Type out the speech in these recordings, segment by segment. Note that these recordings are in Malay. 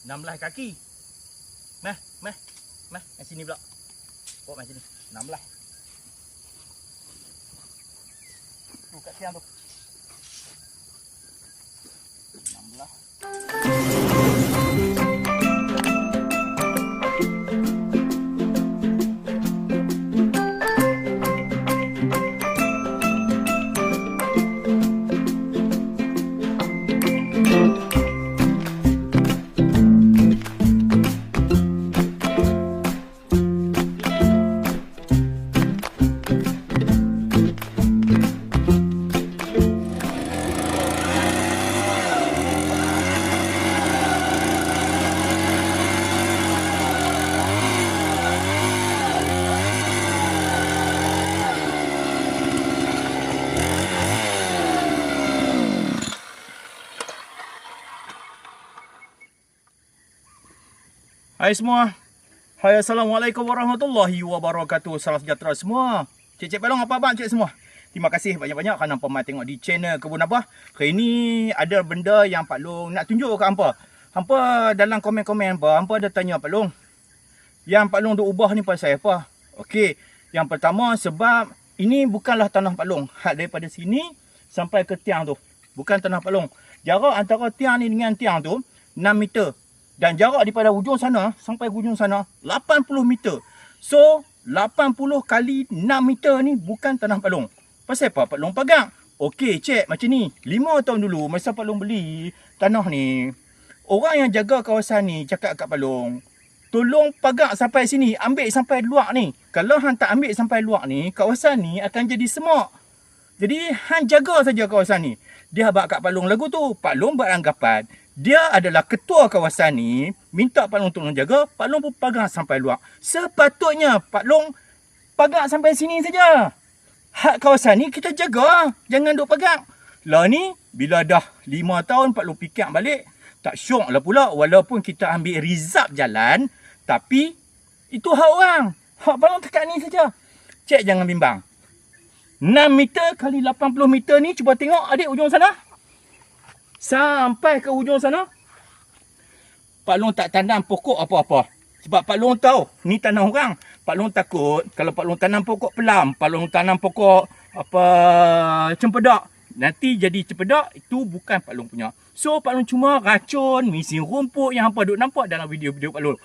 16 kaki. Meh. Kat sini pula. Oh, macam ni. 16. Tu kat tiang tu. 16. Hai semua. Hai, Assalamualaikum warahmatullahi wabarakatuh. Salam sejahtera semua. Cik Pelong, apa abang cik semua? Terima kasih banyak-banyak kerana pemai tengok di channel Kebun Abah. Hari ni ada benda yang Pak Long nak tunjuk ke hampa. Hampa dalam komen-komen hampa ada tanya Pak Long, yang Pak Long duk ubah ni pasal apa? Okey, yang pertama sebab ini bukanlah tanah Pak Long. Had daripada sini sampai ke tiang tu. Bukan tanah Pak Long. Jarak antara tiang ni dengan tiang tu 6 meter. Dan jarak daripada hujung sana sampai hujung sana 80 meter. So, 80 kali 6 meter ni bukan tanah Pak Long. Pasal apa Pak Long pagang? Okey, cek macam ni. 5 tahun dulu masa Pak Long beli tanah ni, orang yang jaga kawasan ni cakap kat Pak Long, tolong pagang sampai sini, ambil sampai luar ni. Kalau hang tak ambil sampai luar ni, kawasan ni akan jadi semak. Jadi, hang jaga saja kawasan ni. Dia abang kat Pak Long lagu tu. Pak Long beranggapan dia adalah ketua kawasan ni, minta Pak Long tolong jaga, Pak Long pun pagang sampai luar. Sepatutnya Pak Long pagang sampai sini saja. Hak kawasan ni kita jaga, jangan duk pagang. Lah ni, bila dah 5 tahun Pak Long fikir balik, tak syok lah pula, walaupun kita ambil rizab jalan, tapi itu hak orang. Hak Pak Long tekat ni saja. Cik jangan bimbang. 6 meter kali 80 meter ni, cuba tengok adik ujung sana. Sampai ke hujung sana, Pak Long tak tanam pokok apa-apa. Sebab Pak Long tahu, ni tanah orang. Pak Long takut, kalau Pak Long tanam pokok pelam, Pak Long tanam pokok apa cempedak, nanti jadi cempedak, itu bukan Pak Long punya. So, Pak Long cuma racun, misi rumput yang hampa duk nampak dalam video-video Pak Long.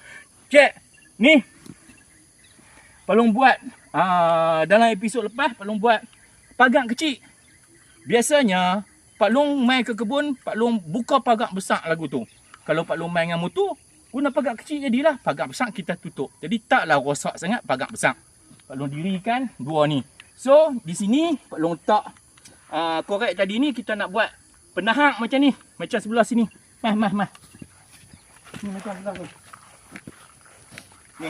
Cek, ni, Pak Long buat, dalam episod lepas, Pak Long buat pagang kecil. Biasanya, Pak Long main ke kebun, Pak Long buka pagar besar lagu tu. Kalau Pak Long main dengan motor, guna pagar kecil jadilah. Pagar besar kita tutup. Jadi taklah rosak sangat pagar besar. Pak Long dirikan dua ni. So, di sini Pak Long letak korek tadi ni kita nak buat penahak macam ni. Macam sebelah sini. Mah. Ni macam sebelah tu. Ni.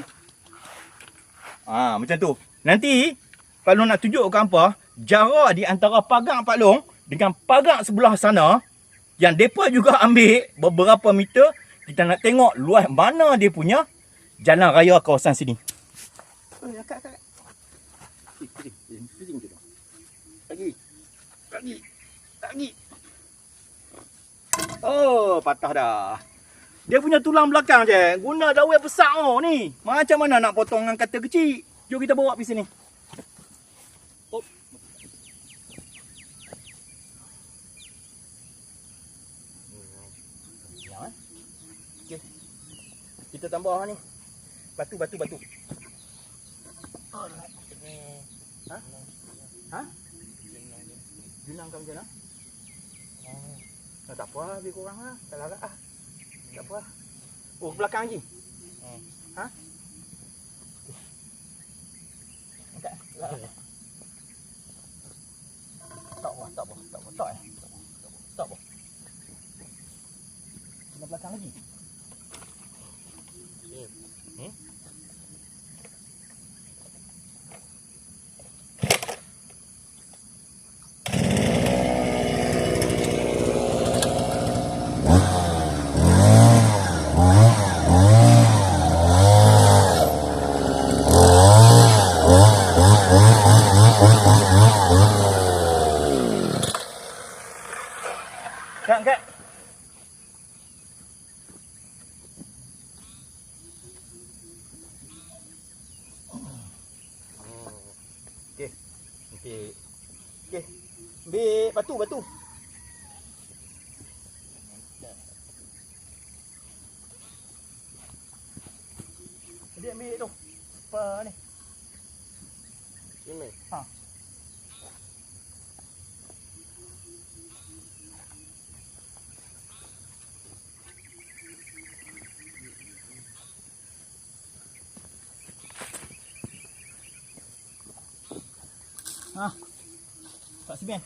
Macam tu. Nanti, Pak Long nak tunjuk ke hampa, jarak di antara pagar Pak Long dengan pagar sebelah sana, yang mereka juga ambil beberapa meter, kita nak tengok luas mana dia punya jalan raya kawasan sini. Kak. Lagi. Oh, patah dah. Dia punya tulang belakang je. Guna dawai besar ni. Macam mana nak potong dengan kata kecil? Jom kita bawa pergi sini. Kita tambah ni. Batu. Alright. Ha? Jenang kau macam mana? Tak apa lah, biar korang lah. Tak larat lah. Tak apa lah. Oh, belakang lagi? Ha? Angkat. Tak apa. Kena belakang lagi? Ambil batu. Dia ambil tu. Apa ni? Ini. Ha. Ha. Tak semen.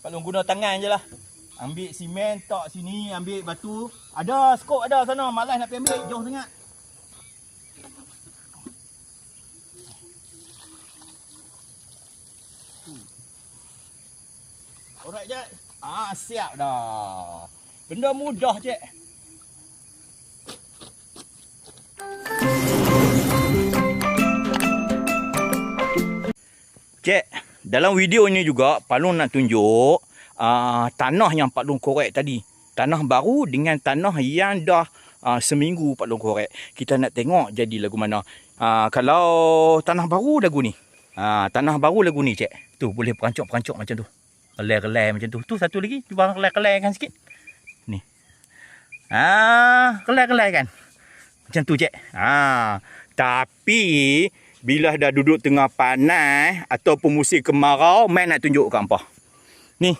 Kalau guna tangan je lah. Ambil simen, tok sini, ambil batu. Ada skop ada sana, malas nak pergi ambil, jauh sangat. Alright, Cik. Siap dah. Benda mudah, Cik. Cik, dalam video ni juga Pak Long nak tunjuk tanah yang Pak Long korek tadi. Tanah baru dengan tanah yang dah seminggu Pak Long korek. Kita nak tengok jadi lagu mana. Kalau tanah baru lagu ni. Tanah baru lagu ni, Cik. Tu boleh perancuk-perancuk macam tu. Relai-relai macam tu. Tu satu lagi. Cuba relai-relai kan sikit. Ni. Relai-relai kan. Macam tu, Cik. Tapi bila dah duduk tengah panas ataupun musim kemarau, main nak tunjuk kat hampa. Ni.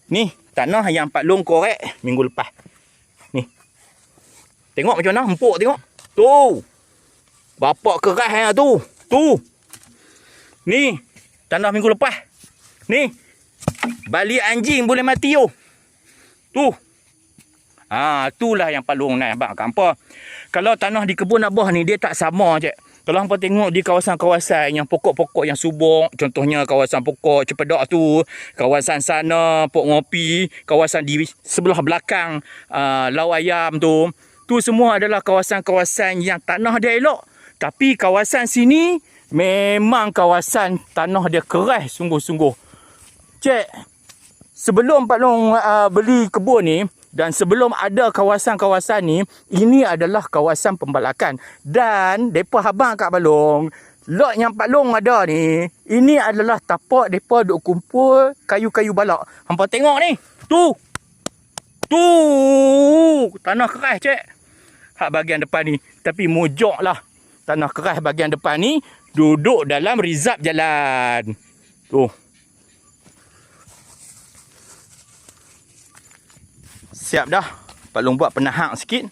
Ni tanah yang Pak Long korek minggu lepas. Ni. Tengok macam mana, empuk tengok. Tu. Bapak keras tu. Tu. Ni tanah minggu lepas. Ni. Balik anjing boleh mati tu. Tu. Itulah yang Pak Long nak abang kat hampa. Kalau tanah di kebun abah ni dia tak sama, Cik. Kalau hampa tengok di kawasan-kawasan yang pokok-pokok yang subur, contohnya kawasan pokok Cepedak tu, kawasan sana Pok Ngopi, kawasan di sebelah belakang Lau Ayam tu, tu semua adalah kawasan-kawasan yang tanah dia elok. Tapi kawasan sini memang kawasan tanah dia keras sungguh-sungguh. Cik, sebelum Pak Long beli kebun ni, dan sebelum ada kawasan-kawasan ni, ini adalah kawasan pembalakan. Dan depa habang kat Balong, lot yang Pak Long ada ni, ini adalah tapak depa duk kumpul kayu-kayu balak. Hampa tengok ni. Tu. Tu. Tanah keras, Cik. Hak bahagian depan ni. Tapi mojok lah. Tanah keras bahagian depan ni duduk dalam rizab jalan. Tu. Siap dah. Pak Long buat penahak sikit.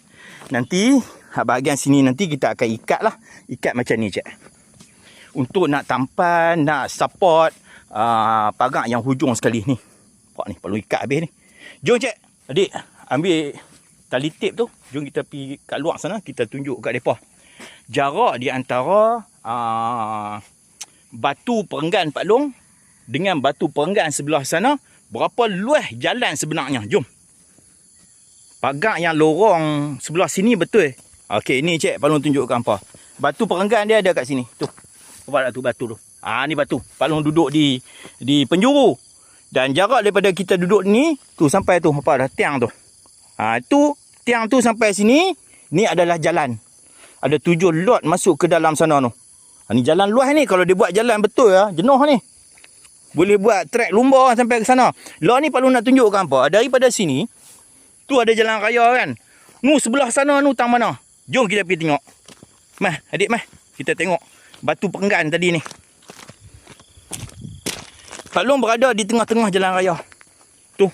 Nanti bahagian sini nanti kita akan ikat lah. Ikat macam ni, Cik. Untuk nak tampan, nak support pagar yang hujung sekali ni. Pak ni Pak Long ikat habis ni. Jom, Cik. Adik ambil tali tip tu. Jom kita pergi kat luar sana. Kita tunjuk kat mereka. Jarak di antara batu perenggan Pak Long dengan batu perenggan sebelah sana, berapa luas jalan sebenarnya. Jom. Pagar yang lorong sebelah sini betul. Okey, ni Cik, Pak Long tunjukkan apa. Batu perenggan dia ada kat sini. Tu. Nampak tak tu batu tu? Ni batu. Pak Long duduk di penjuru. Dan jarak daripada kita duduk ni, tu sampai tu. Apa dah tiang tu. Tu tiang tu sampai sini, ni adalah jalan. Ada 7 lot masuk ke dalam sana tu. Ni jalan luas ni. Kalau dia buat jalan betul jenuh ni. Boleh buat trek lumba sampai ke sana. Lot ni Pak Long nak tunjukkan apa. Daripada sini, tu ada jalan raya kan. Nu sebelah sana nu tang mana. Jom kita pergi tengok. Mah, adik mah. Kita tengok batu perenggan tadi ni. Pak Long berada di tengah-tengah jalan raya. Tu,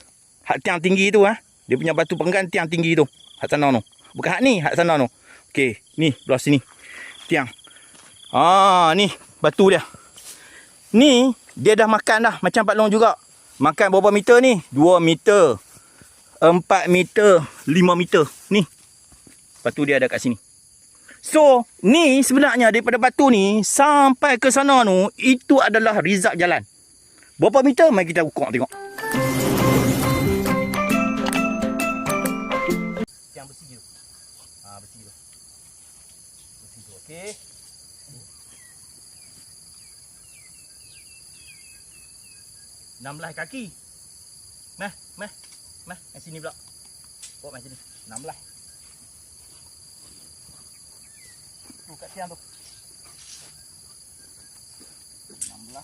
hak tiang tinggi tu Dia punya batu perenggan tiang tinggi tu. Hak sana tu. Bukan hak ni, hak sana tu. Okey, ni belah sini. Tiang. Ni batu dia. Ni dia dah makan dah macam Pak Long juga. Makan berapa meter ni? 2 meter. 4 meter, 5 meter. Ni. Batu dia ada kat sini. So, ni sebenarnya daripada batu ni sampai ke sana tu, itu adalah rizab jalan. Berapa meter? Mari kita ukur tengok. Yang besi tu. Besi tu. Besi tu, okey. Enam belas kaki. Mah. Kat sini pula. Bawa macam ni. 16. tu kat tiang tu. 16.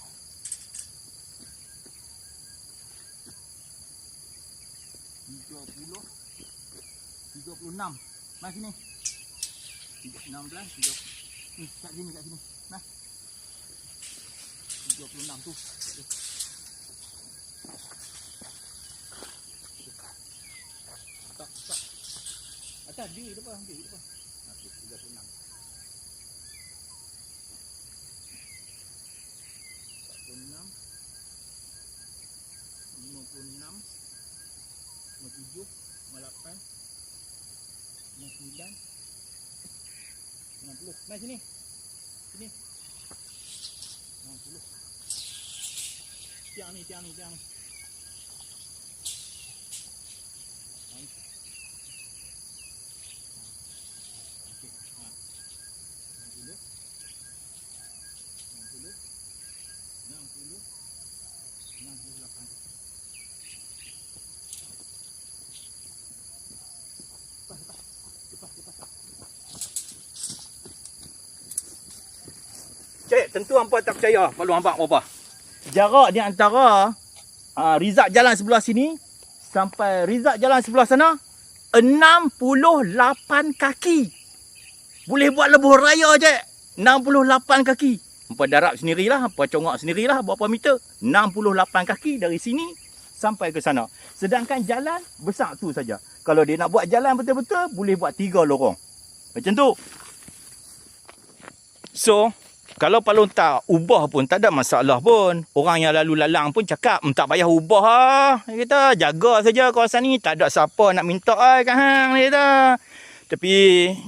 36. Mas sini. 16, 30. Kat sini, kat sini. Mas. 36 tu. Tak. Atas di depan, di depan. Okey, 36. 46. 56. 57. 58. 59. 60. Mai sini. Sini. 60. Tiang ni. Okey. 60. 68. Cik, tentu hampa tak percaya kalau hampa apa. Jarak di antara Rizak jalan sebelah sini sampai Rizak jalan sebelah sana 68 kaki. Boleh buat lebuh raya, cik. 68 kaki. Hampa darab sendirilah, hampa congak sendirilah berapa meter. 68 kaki dari sini sampai ke sana. Sedangkan jalan besar tu saja. Kalau dia nak buat jalan betul-betul, boleh buat 3 lorong. Macam tu. So, kalau Pak Long tak ubah pun tak ada masalah pun. Orang yang lalu lalang pun cakap, tak payah ubah lah. Dia kata, jaga saja kawasan ni. Tak ada siapa nak minta kat hang. Dia kata. Tapi,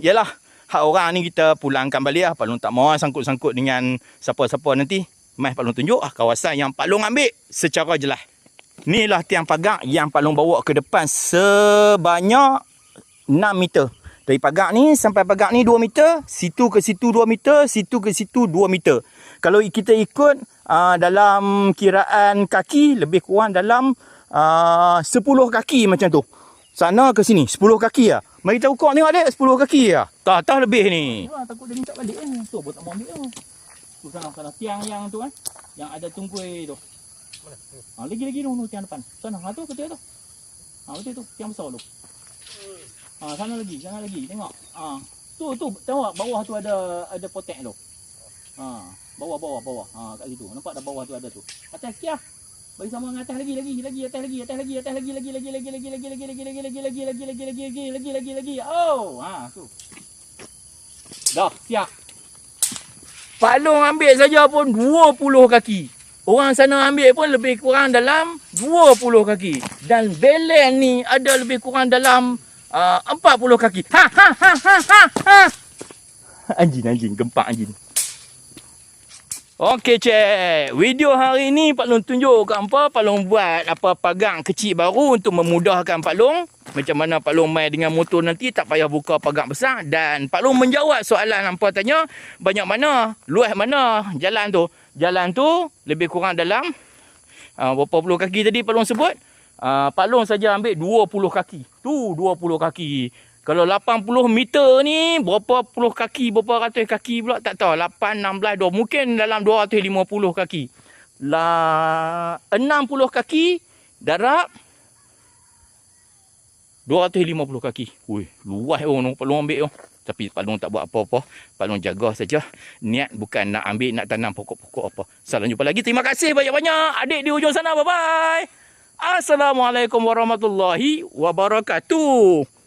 yalah. Hak orang ni kita pulangkan balik lah. Pak Long tak mahu sangkut-sangkut dengan siapa-siapa nanti. Mai Pak Long tunjuk kawasan yang Pak Long ambil secara jelas. Inilah tiang pagar yang Pak Long bawa ke depan sebanyak 6 meter. Dari pagar ni sampai pagar ni 2 meter, situ ke situ 2 meter, situ ke situ 2 meter. Kalau kita ikut dalam kiraan kaki, lebih kurang dalam 10 kaki macam tu. Sana ke sini, 10 kaki lah. Mari kita ukur tengok adik, 10 kaki lah. Tak lebih ni. Wah, takut dia minta balik ni. Tu pun tak mau ambil tu. Tu sana tiang yang tu kan, yang ada tunggui tu. Lagi tu tiang depan. Sana, tu betul tu. Betul tu, tiang besar tu. Sana lagi, tengok. Tu tengok bawah tu ada potek tu. Bawah. Kat situ. Nampak dah bawah tu ada tu. Atas sikit lah. Bagi sama dengan atas lagi. Oh, tu. Dah, siap. Pak Long ambil saja pun 20 kaki. Orang sana ambil pun lebih kurang dalam 20 kaki. Dan belen ni ada lebih kurang dalam 40 kaki. Anjing, gempak anjing. Okey, cik. Video hari ni Pak Long tunjuk kat hampa. Pak Long buat pagar kecil baru untuk memudahkan Pak Long. Macam mana Pak Long main dengan motor nanti tak payah buka pagar besar. Dan Pak Long menjawab soalan hampa tanya, banyak mana, luas mana jalan tu. Jalan tu lebih kurang dalam berapa puluh kaki tadi Pak Long sebut. Pak Long saja ambil 20 kaki. Tu 20 kaki. Kalau 80 meter ni berapa puluh kaki, berapa ratus kaki pula tak tahu. 8, 16, 2. Mungkin dalam 250 kaki. 60 kaki darab 250 kaki. Ui, luas orang Pak Long ambil. Tapi Pak Long tak buat apa-apa. Pak Long jaga saja. Niat bukan nak ambil, nak tanam pokok-pokok apa. Salam jumpa lagi. Terima kasih banyak-banyak. Adik di ujung sana. Bye-bye. Assalamualaikum warahmatullahi wabarakatuh.